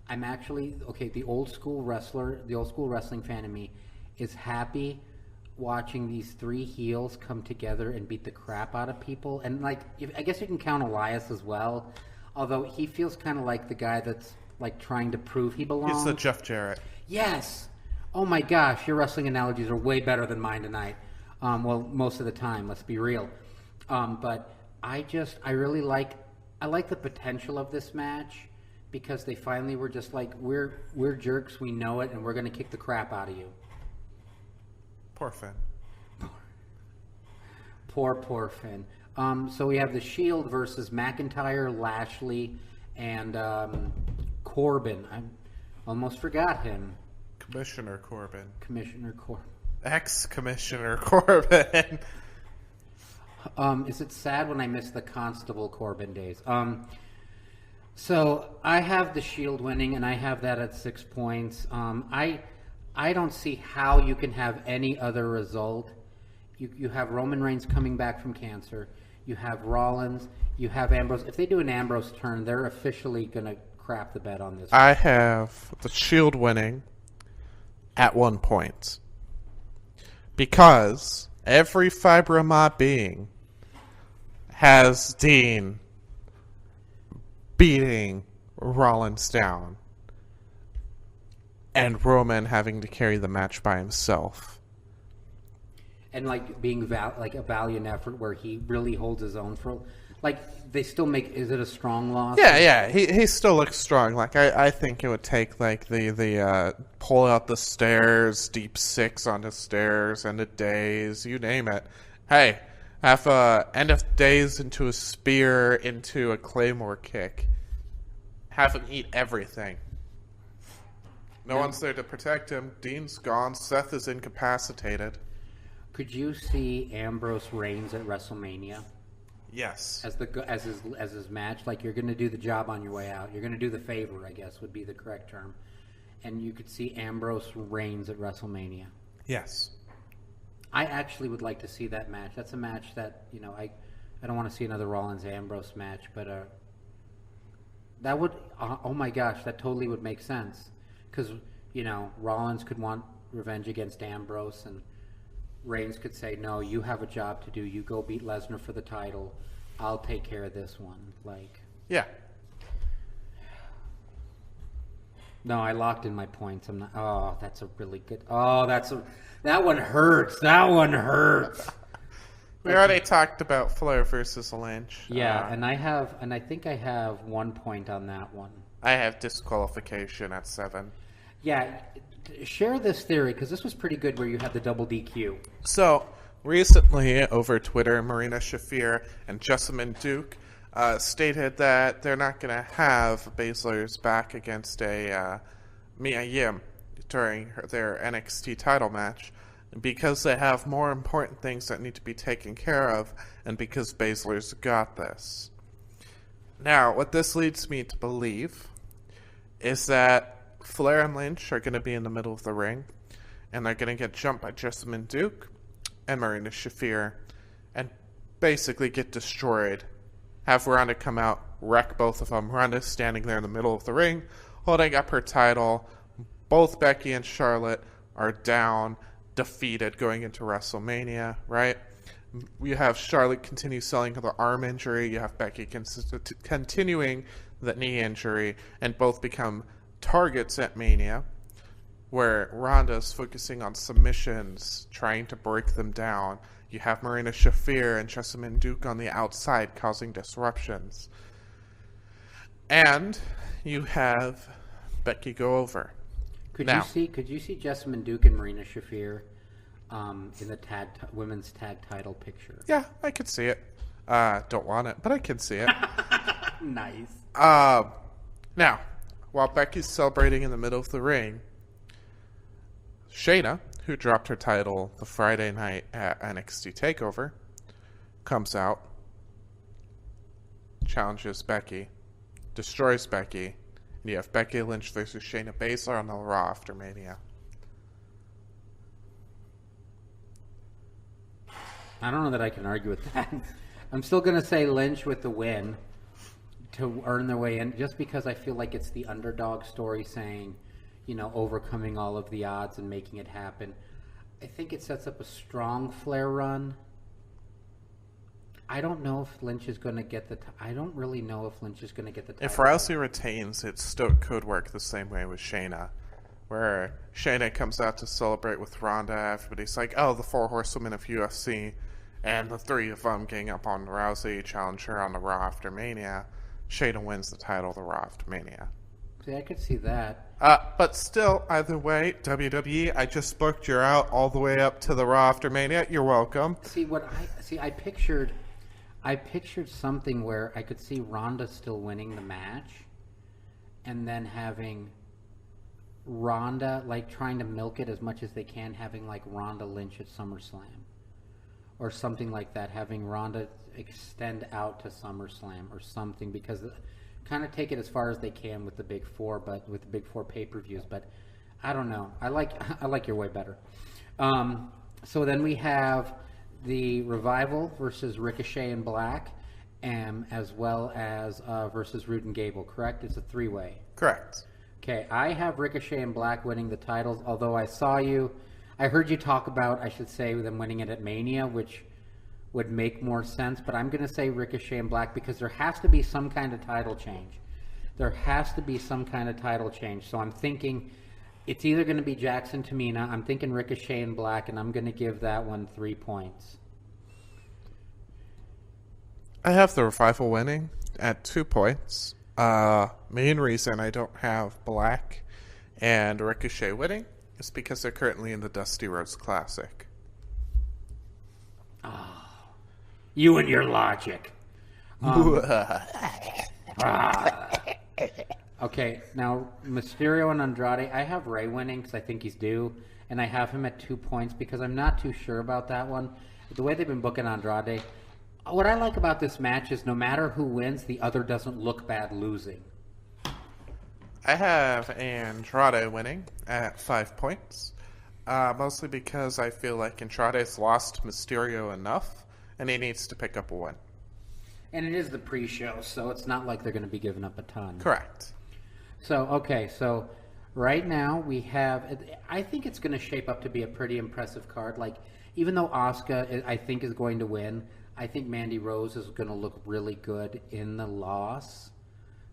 I'm actually... Okay, the old school wrestling fan in me is happy watching these three heels come together and beat the crap out of people. And, like, I guess you can count Elias as well, although he feels kind of like the guy that's, like, trying to prove he belongs. He's the Jeff Jarrett. Yes! Oh my gosh, your wrestling analogies are way better than mine tonight. Well, most of the time, let's be real. But I really like the potential of this match because they finally were just like, we're jerks, we know it, and we're going to kick the crap out of you. Poor Finn. Poor Finn. So we have the Shield versus McIntyre, Lashley, and Corbin. I almost forgot him. Commissioner Corbin. Ex-Commissioner Corbin. Is it sad when I miss the Constable Corbin days? So I have the Shield winning, and I have that at 6 points. I don't see how you can have any other result. You have Roman Reigns coming back from cancer. You have Rollins. You have Ambrose. If they do an Ambrose turn, they're officially going to crap the bed on this. I have the Shield winning at 1 point. Because every fiber of my being has Dean beating Rollins down. And Roman having to carry the match by himself. And, like, being like a valiant effort where he really holds his own for... Like, they still make... Is it a strong loss? Yeah. He still looks strong. Like, I think it would take, like, the pull out the stairs, deep six on the stairs, end of days, you name it. Hey, have end of days into a spear, into a claymore kick. have him eat everything. No one's there to protect him. Dean's gone. Seth is incapacitated. Could you see Ambrose Reigns at WrestleMania Yes. as his match? Like, you're going to do the job on your way out. You're going to do the favor, I guess would be the correct term. And you could see Ambrose Reigns at WrestleMania. Yes. I actually would like to see that match. That's a match that, I don't want to see another Rollins Ambrose match, but that would, oh my gosh, that totally would make sense. Because, Rollins could want revenge against Ambrose, and Reigns could say, no, you have a job to do. You go beat Lesnar for the title. I'll take care of this one. Yeah. No, I locked in my points. I'm not. Oh, that's a really good. Oh, that one hurts. That one hurts. We already talked about Flair versus Lynch. Yeah, and I think I have 1 point on that one. I have disqualification at 7. Yeah, share this theory, because this was pretty good where you had the double DQ. So, recently over Twitter, Marina Shafir and Jessamine Duke stated that they're not going to have Baszler's back against a Mia Yim during their NXT title match because they have more important things that need to be taken care of and because Baszler's got this. Now, what this leads me to believe is that Flair and Lynch are going to be in the middle of the ring, and they're going to get jumped by Jessamine Duke and Marina Shafir and basically get destroyed. Have Ronda come out, wreck both of them. Ronda's standing there in the middle of the ring, holding up her title. Both Becky and Charlotte are down, defeated, going into WrestleMania, right? You have Charlotte continue selling the arm injury. You have Becky continuing the knee injury, and both become targets at Mania, where Ronda's focusing on submissions, trying to break them down. You have Marina Shafir and Jessamine Duke on the outside causing disruptions. And you have Becky go over. Could you see Jessamine Duke and Marina Shafir in the women's tag title picture? Yeah, I could see it. Don't want it, but I can see it. Nice. Now, while Becky's celebrating in the middle of the ring, Shayna, who dropped her title the Friday night at NXT TakeOver, comes out, challenges Becky, destroys Becky, and you have Becky Lynch versus Shayna Baszler on the Raw after Mania. I don't know that I can argue with that. I'm still going to say Lynch with the win to earn their way in, just because I feel like it's the underdog story saying, overcoming all of the odds and making it happen. I think it sets up a strong Flair run. I don't know if Lynch is going to get the I don't really know if Lynch is going to get the title. If Rousey retains, it still could work the same way with Shayna, where Shayna comes out to celebrate with Ronda. Everybody's like, oh, the 4 horsewomen of UFC, and the 3 of them gang up on Rousey, challenge her on the Raw after Mania. Shayna wins the title the Raw after Mania. See, I could see that. But still, either way, WWE, I just booked you out all the way up to the Raw after Mania. You're welcome. I pictured something where I could see Ronda still winning the match, and then having Ronda, trying to milk it as much as they can, having Ronda Lynch at SummerSlam. Or something like that, having Ronda extend out to SummerSlam or something, because kind of take it as far as they can with the Big Four, but with the Big Four pay-per-views. But I don't know. I like your way better. So then we have the Revival versus Ricochet and Black, as well as versus Rude and Gable. Correct? It's a 3-way. Correct. Okay, I have Ricochet and Black winning the titles. Although I heard you talk about, I should say, them winning it at Mania, which would make more sense, but I'm going to say Ricochet and Black because there has to be some kind of title change. So I'm thinking it's either going to be Jackson Tamina. I'm thinking Ricochet and Black, and I'm going to give that one 3 points. I have the Revival winning at 2 points. Main reason I don't have Black and Ricochet winning is because they're currently in the Dusty Rhodes Classic. You and your logic. Okay, now Mysterio and Andrade, I have Ray winning because I think he's due, and I have him at 2 points because I'm not too sure about that one. The way they've been booking Andrade, what I like about this match is no matter who wins, the other doesn't look bad losing. I have Andrade winning at 5 points, mostly because I feel like Andrade's lost Mysterio enough, and he needs to pick up a win. And it is the pre-show, so it's not like they're going to be giving up a ton. Correct. So right now we have, I think it's going to shape up to be a pretty impressive card. Like, even though Asuka, I think, is going to win, I think Mandy Rose is going to look really good in the loss,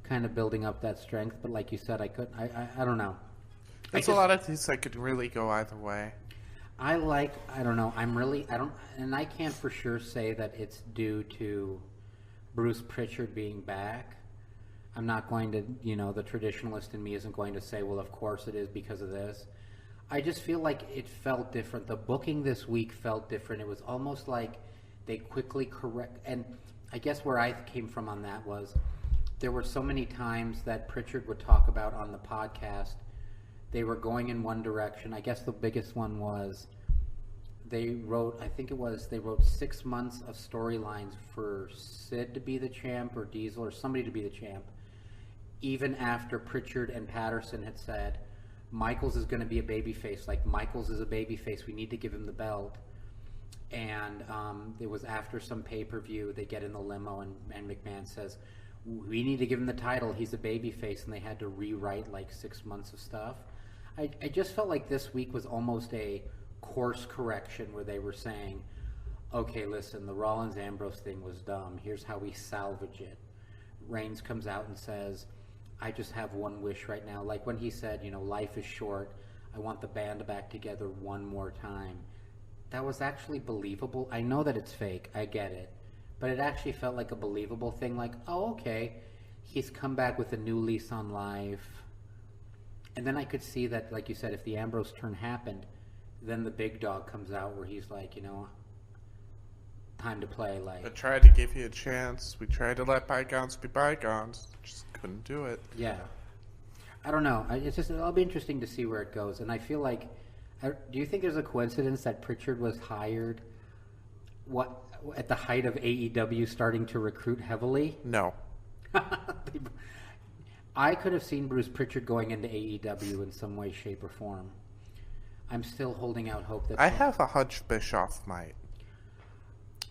kind of building up that strength. But like you said, I don't know. There's a lot of things that could really go either way. I don't know. And I can't for sure say that it's due to Bruce Pritchard being back. I'm not going to, the traditionalist in me isn't going to say, well, of course it is because of this. I just feel like it felt different. The booking this week felt different. It was almost like they quickly correct. And I guess where I came from on that was there were so many times that Pritchard would talk about on the podcast. They were going in one direction. I guess the biggest one was they wrote 6 months of storylines for Sid to be the champ or Diesel or somebody to be the champ. Even after Pritchard and Patterson had said, Michaels is going to be a babyface. Like, Michaels is a babyface. We need to give him the belt. And it was after some pay-per-view. They get in the limo, and McMahon says, we need to give him the title. He's a babyface. And they had to rewrite, 6 months of stuff. I just felt like this week was almost a course correction where they were saying, okay, listen, the Rollins-Ambrose thing was dumb. Here's how we salvage it. Reigns comes out and says, I just have one wish right now. Like when he said, life is short. I want the band back together one more time. That was actually believable. I know that it's fake. I get it. But it actually felt like a believable thing. Like, oh, okay. He's come back with a new lease on life. And then I could see that, like you said, if the Ambrose turn happened, then the big dog comes out where he's like, time to play. I tried to give you a chance. We tried to let bygones be bygones. Just couldn't do it. Yeah. I don't know. It'll be interesting to see where it goes. And I feel like, do you think there's a coincidence that Pritchard was hired at the height of AEW starting to recruit heavily? No. I could have seen Bruce Pritchard going into AEW in some way, shape, or form. I'm still holding out hope that... I have a hunch Bischoff might.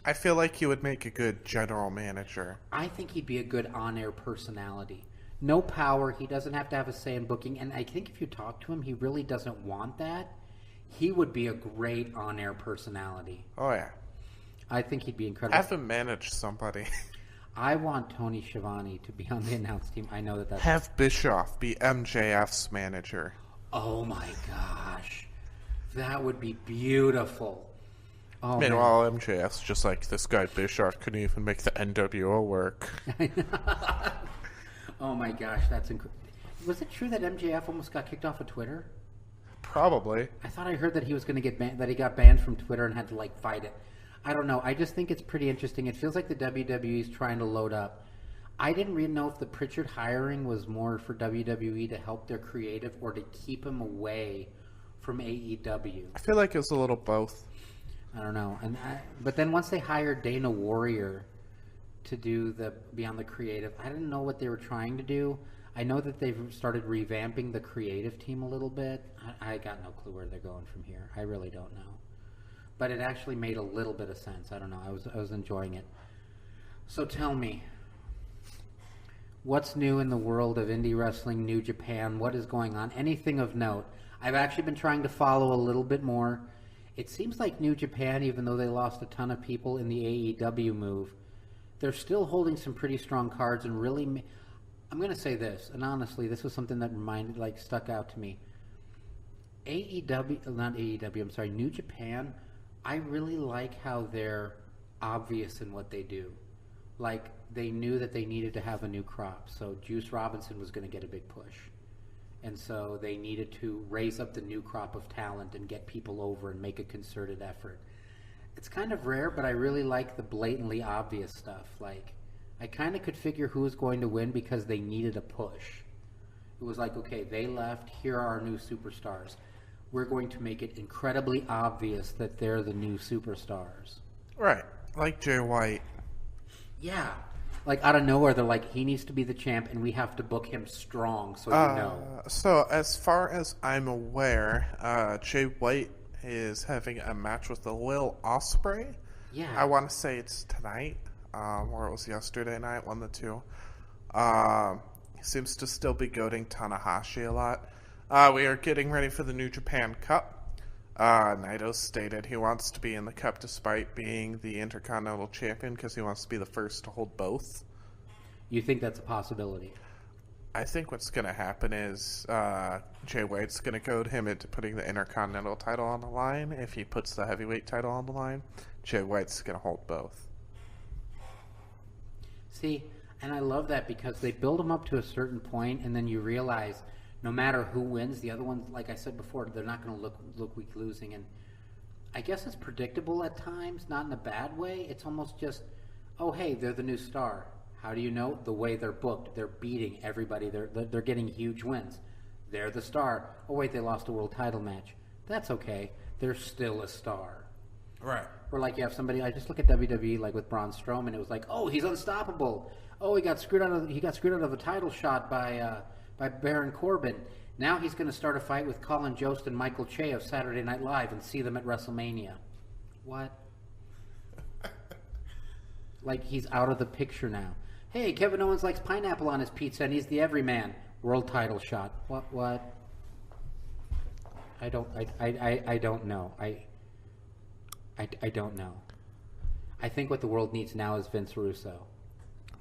I feel like he would make a good general manager. I think he'd be a good on-air personality. No power. He doesn't have to have a say in booking. And I think if you talk to him, he really doesn't want that. He would be a great on-air personality. Oh, yeah. I think he'd be incredible. Have him manage somebody. I want Tony Schiavone to be on the announce team. I know that's... Have Bischoff be MJF's manager. Oh, my gosh. That would be beautiful. Oh, meanwhile, MJF's just like, this guy Bischoff couldn't even make the NWO work. Oh my gosh, that's incredible. Was it true that MJF almost got kicked off of Twitter? Probably. I thought I heard that he was going to get banned, that he got banned from Twitter and had to fight it. I don't know. I just think it's pretty interesting. It feels like the WWE is trying to load up. I didn't really know if the Pritchard hiring was more for WWE to help their creative or to keep him away from AEW. I feel like it was a little both. I don't know. But then once they hired Dana Warrior to be on the creative, I didn't know what they were trying to do. I know that they've started revamping the creative team a little bit. I got no clue where they're going from here. I really don't know. But it actually made a little bit of sense. I don't know. I was enjoying it. So tell me, what's new in the world of indie wrestling, New Japan? What is going on? Anything of note? I've actually been trying to follow a little bit more. It seems like New Japan, even though they lost a ton of people in the AEW move, they're still holding some pretty strong cards and really... I'm going to say this, and honestly, this was something that stuck out to me. New Japan, I really like how they're obvious in what they do. Like, they knew that they needed to have a new crop, so Juice Robinson was going to get a big push. And so they needed to raise up the new crop of talent and get people over and make a concerted effort. It's kind of rare, but I really like the blatantly obvious stuff. Like, I kind of could figure who was going to win because they needed a push. It was like, okay, they left. Here are our new superstars. We're going to make it incredibly obvious that they're the new superstars. Right. Like Jay White. Yeah. Like out of nowhere, they're like, he needs to be the champ, and we have to book him strong, so you know. So as far as I'm aware, Jay White is having a match with the Will Ospreay. Yeah. I want to say it's tonight, or it was yesterday night, one of the two. He seems to still be goading Tanahashi a lot. We are getting ready for the New Japan Cup. Naito stated he wants to be in the Cup despite being the Intercontinental Champion because he wants to be the first to hold both. You think that's a possibility? I think what's going to happen is Jay White's going to goad him into putting the Intercontinental title on the line. If he puts the heavyweight title on the line, Jay White's going to hold both. See, and I love that because they build them up to a certain point, and then you realize no matter who wins, the other one, like I said before, they're not going to look weak losing. And I guess it's predictable at times, not in a bad way. It's almost just, oh, hey, they're the new star. How do you know? The way they're booked. They're beating everybody. They're getting huge wins. They're the star. Oh, wait, they lost a world title match. That's okay. They're still a star. Right. Or like you have somebody, I just look at WWE like with Braun Strowman. It was like, oh, he's unstoppable. Oh, he got screwed out of a title shot by Baron Corbin. Now he's going to start a fight with Colin Jost and Michael Che of Saturday Night Live and see them at WrestleMania. What? Like he's out of the picture now. Hey, Kevin Owens likes pineapple on his pizza and he's the everyman. World title shot. What? I don't know. I don't know. I think what the world needs now is Vince Russo.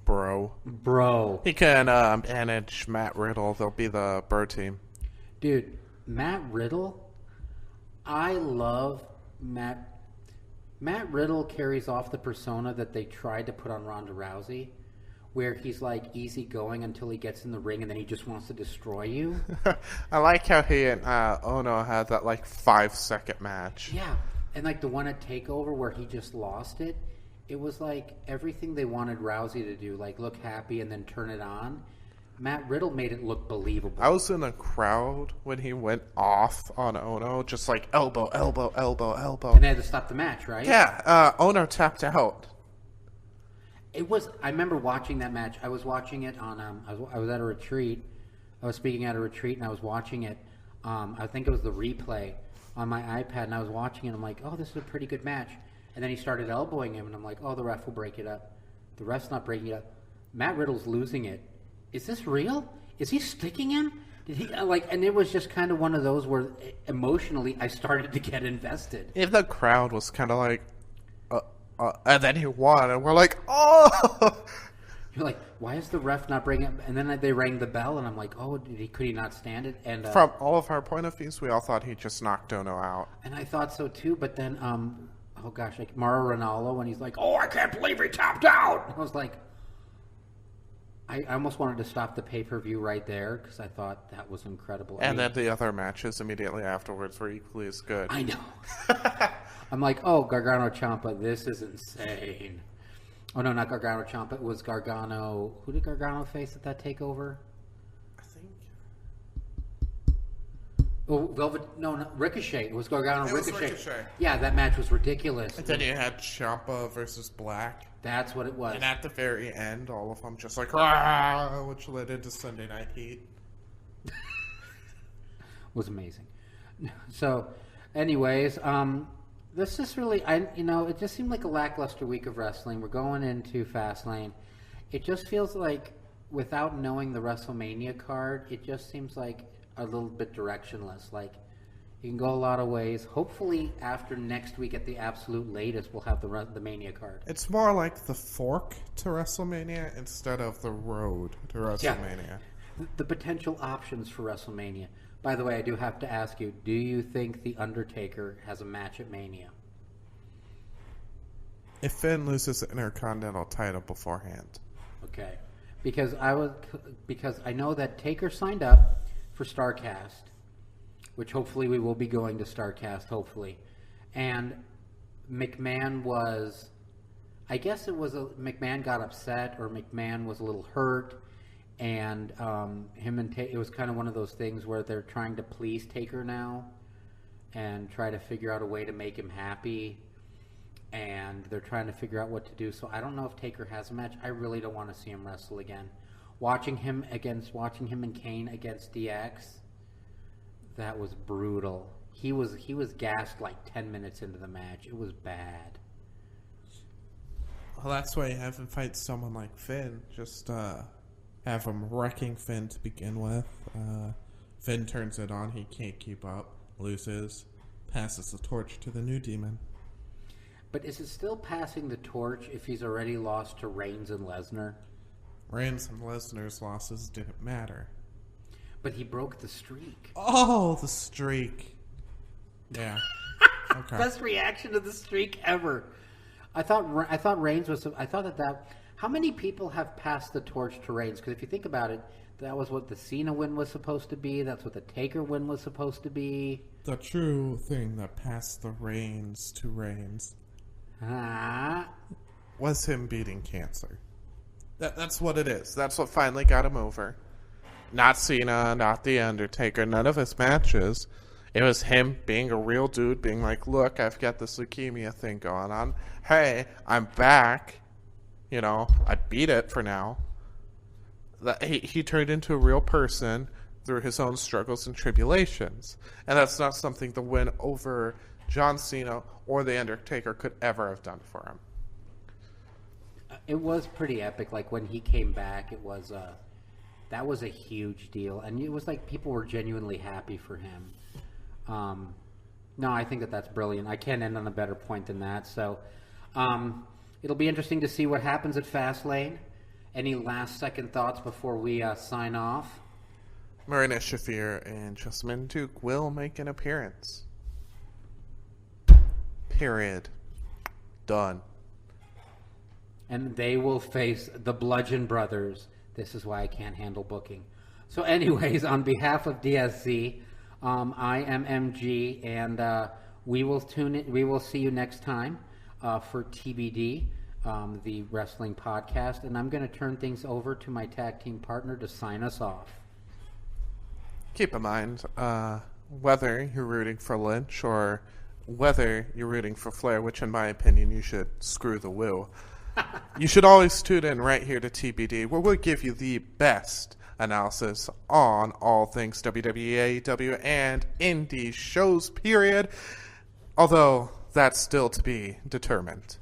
Bro. He can manage Matt Riddle. They'll be the Bro team. Dude, Matt Riddle, I love Matt. Matt Riddle carries off the persona that they tried to put on Ronda Rousey, where he's like easygoing until he gets in the ring and then he just wants to destroy you. I like how he and Ono had that like 5-second match. Yeah, and like the one at TakeOver where he just lost it. It was like everything they wanted Rousey to do, like look happy and then turn it on. Matt Riddle made it look believable. I was in the crowd when he went off on Ono, just like elbow. And they had to stop the match, right? Yeah, Ono tapped out. It was. I remember watching that match. I was watching it on. I was at a retreat. I was speaking at a retreat, and I was watching it. I think it was the replay on my iPad, and I was watching it. I'm like, oh, this is a pretty good match. And then he started elbowing him, and I'm like, oh, the ref will break it up. The ref's not breaking it up. Matt Riddle's losing it. Is this real? Is he sticking him? Did he And it was just kind of one of those where emotionally I started to get invested. If the crowd was kind of like, and then he won, and we're like, oh! You're like, why is the ref not breaking it? And then they rang the bell, and I'm like, oh, could he not stand it? And from all of our point of views, we all thought he just knocked Ono out. And I thought so too, but then, oh gosh, like Mauro Ranallo, when he's like, oh, I can't believe he tapped out. I was like, I almost wanted to stop the pay-per-view right there because I thought that was incredible. And then the other matches immediately afterwards were equally as good. I know. I'm like, oh, Gargano Ciampa, this is insane. Oh, no, not Gargano Ciampa. It was Gargano. Who did Gargano face at that TakeOver? I think. Oh, no, Ricochet. It was Gargano Ricochet. Was Ricochet. Yeah, that match was ridiculous. And then you had Ciampa versus Black. That's what it was. And at the very end, all of them just like, rah, which led into Sunday Night Heat. Was amazing. So, anyways, this is really, it just seemed like a lackluster week of wrestling. We're going into Fastlane. It just feels like, without knowing the WrestleMania card, it just seems like a little bit directionless. Like, you can go a lot of ways. Hopefully, after next week at the absolute latest, we'll have the Mania card. It's more like the fork to WrestleMania instead of the road to WrestleMania. Yeah. The potential options for WrestleMania. By the way, I do have to ask you, do you think The Undertaker has a match at Mania? If Finn loses the Intercontinental title beforehand. Okay. Because I know that Taker signed up for StarCast, which hopefully we will be going to StarCast, hopefully. And McMahon was, I guess it was, McMahon got upset or McMahon was a little hurt. and it was kind of one of those things where they're trying to please Taker now and try to figure out a way to make him happy, and they're trying to figure out what to do. So I don't know if Taker has a match. I really don't want to see him wrestle again. Watching him and Kane against DX, that was brutal. He was gassed like 10 minutes into the match. It was bad. Well, that's why you have him fight someone like Finn. Just have him wrecking Finn to begin with. Finn turns it on. He can't keep up. Loses. Passes the torch to the new demon. But is it still passing the torch if he's already lost to Reigns and Lesnar? Reigns and Lesnar's losses didn't matter. But he broke the streak. Oh, the streak. Yeah. Okay. Best reaction to the streak ever. I thought Reigns was. I thought that. How many people have passed the torch to Reigns? Because if you think about it, that was what the Cena win was supposed to be. That's what the Taker win was supposed to be. The true thing that passed the reins to Reigns was him beating cancer. That's what it is. That's what finally got him over. Not Cena, not The Undertaker, none of his matches. It was him being a real dude, being like, look, I've got this leukemia thing going on. Hey, I'm back. You know, I beat it for now. He turned into a real person through his own struggles and tribulations. And that's not something the win over John Cena or The Undertaker could ever have done for him. It was pretty epic. Like, when he came back, that was a huge deal. And it was like people were genuinely happy for him. No, I think that's brilliant. I can't end on a better point than that. So it'll be interesting to see what happens at Fastlane. Any last second thoughts before we sign off? Marina Shafir and Jessamine Duke will make an appearance. Period. Done. And they will face the Bludgeon Brothers. This is why I can't handle booking. So anyways, on behalf of DSZ, I am MG, and we will tune in. We will see you next time for TBD, the wrestling podcast. And I'm going to turn things over to my tag team partner to sign us off. Keep in mind, whether you're rooting for Lynch or whether you're rooting for Flair, which in my opinion you should screw the woo, you should always tune in right here to TBD, where we'll give you the best analysis on all things WWE, AEW, and indie shows, period. Although that's still to be determined.